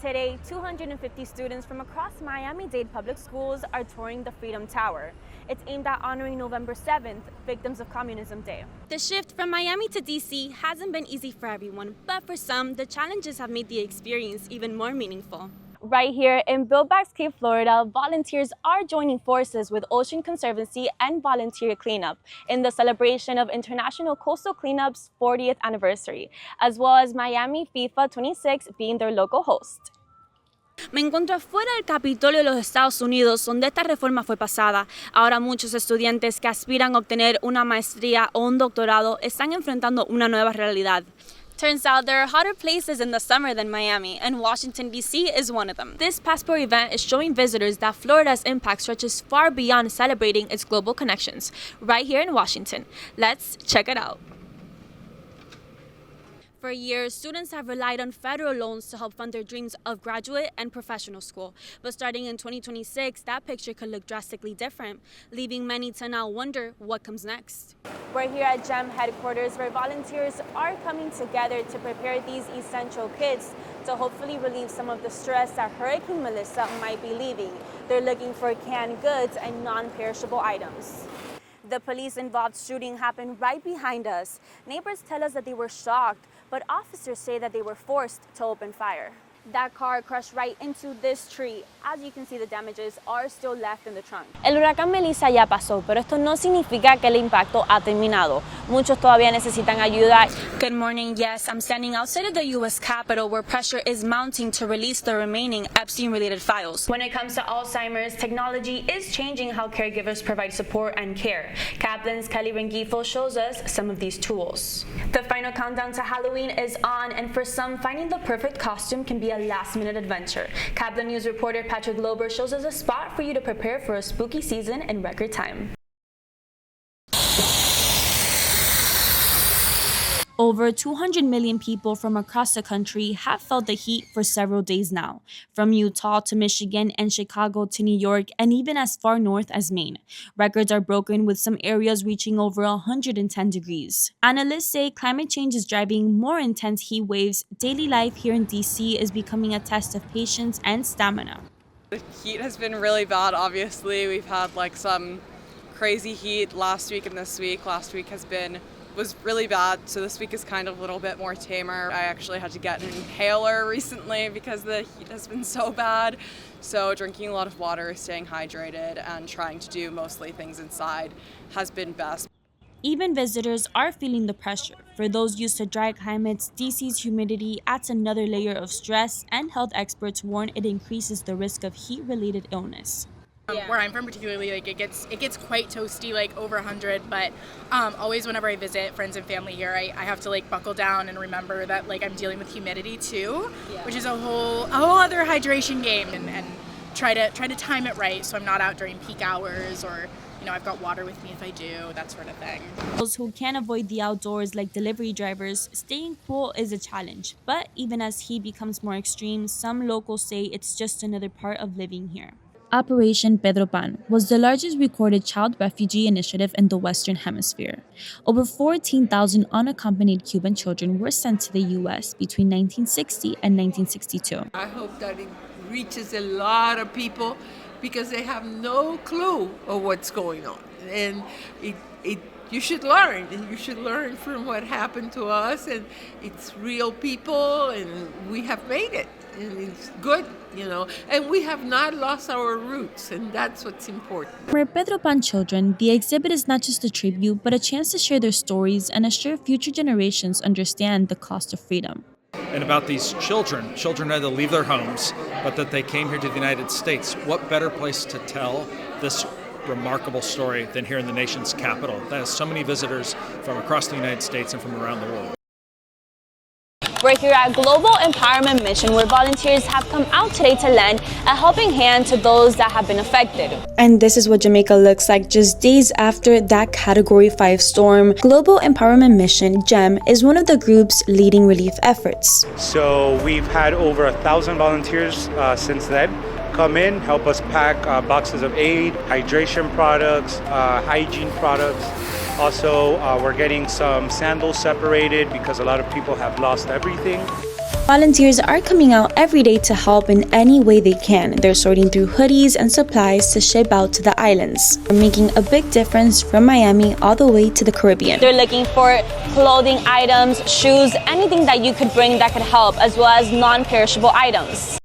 Today, 250 students from across Miami-Dade public schools are touring the Freedom Tower. It's aimed at honoring November 7th, Victims of Communism Day. The shift from Miami to DC hasn't been easy for everyone, but for some, the challenges have made the experience even more meaningful. Right here in Build Back Cape, Florida, volunteers are joining forces with Ocean Conservancy and Volunteer Cleanup in the celebration of International Coastal Cleanup's 40th anniversary, as well as Miami FIFA 26 being their local host. Me encuentro afuera del Capitolio de los Estados Unidos, donde esta reforma fue pasada. Ahora muchos estudiantes que aspiran a obtener una maestría o un doctorado están enfrentando una nueva realidad. Turns out there are hotter places in the summer than Miami, and Washington, D.C. is one of them. This passport event is showing visitors that Florida's impact stretches far beyond celebrating its global connections, right here in Washington. Let's check it out. For years, students have relied on federal loans to help fund their dreams of graduate and professional school. But starting in 2026, that picture could look drastically different, leaving many to now wonder what comes next. We're here at GEM headquarters, where volunteers are coming together to prepare these essential kits to hopefully relieve some of the stress that Hurricane Melissa might be leaving. They're looking for canned goods and non-perishable items. The police-involved shooting happened right behind us. Neighbors tell us that they were shocked, but officers say that they were forced to open fire. That car crashed right into this tree. As you can see, the damages are still left in the trunk. El huracán Melissa ya pasó, pero esto no significa que el impacto ha terminado. Muchos todavía necesitan ayuda. Good morning. Yes, I'm standing outside of the U.S. Capitol, where pressure is mounting to release the remaining Epstein-related files. When it comes to Alzheimer's, technology is changing how caregivers provide support and care. Kaplan's Kelly Rengifo shows us some of these tools. The final countdown to Halloween is on, and for some, finding the perfect costume can be a last-minute adventure. Kaplan News reporter Patrick Lober shows us a spot for you to prepare for a spooky season in record time. Over 200 million people from across the country have felt the heat for several days now, from Utah to Michigan and Chicago to New York and even as far north as Maine. Records are broken with some areas reaching over 110 degrees. Analysts say climate change is driving more intense heat waves. Daily life here in DC is becoming a test of patience and stamina. The heat has been really bad, obviously. We've had some crazy heat last week and this week. Last week was really bad, so this week is kind of a little bit more tamer. I actually had to get an inhaler recently because the heat has been so bad. So drinking a lot of water, staying hydrated, and trying to do mostly things inside has been best. Even visitors are feeling the pressure. For those used to dry climates, DC's humidity adds another layer of stress, and health experts warn it increases the risk of heat-related illness. Where I'm from particularly, it gets quite toasty, over 100, but always whenever I visit friends and family here, I have to buckle down and remember that I'm dealing with humidity too, which is a whole other hydration game, and try to time it right so I'm not out during peak hours, or I've got water with me if I do, that sort of thing. Those who can't avoid the outdoors, like delivery drivers, staying cool is a challenge. But even as heat becomes more extreme, some locals say it's just another part of living here. Operation Pedro Pan was the largest recorded child refugee initiative in the Western Hemisphere. Over 14,000 unaccompanied Cuban children were sent to the U.S. between 1960 and 1962. I hope that it reaches a lot of people because they have no clue of what's going on. And you should learn. You should learn from what happened to us, and it's real people, and we have made it. And it's good, and we have not lost our roots, and that's what's important. For Pedro Pan children, the exhibit is not just a tribute, but a chance to share their stories and assure future generations understand the cost of freedom. And about these children had to leave their homes, but that they came here to the United States. What better place to tell this remarkable story than here in the nation's capital that has so many visitors from across the United States and from around the world. We're here at Global Empowerment Mission, where volunteers have come out today to lend a helping hand to those that have been affected. And this is what Jamaica looks like just days after that Category 5 storm. Global Empowerment Mission, GEM, is one of the groups leading relief efforts. So we've had over 1,000 volunteers since then come in, help us pack boxes of aid, hydration products, hygiene products. Also, we're getting some sandals separated because a lot of people have lost everything. Volunteers are coming out every day to help in any way they can. They're sorting through hoodies and supplies to ship out to the islands. They're making a big difference from Miami all the way to the Caribbean. They're looking for clothing items, shoes, anything that you could bring that could help, as well as non-perishable items.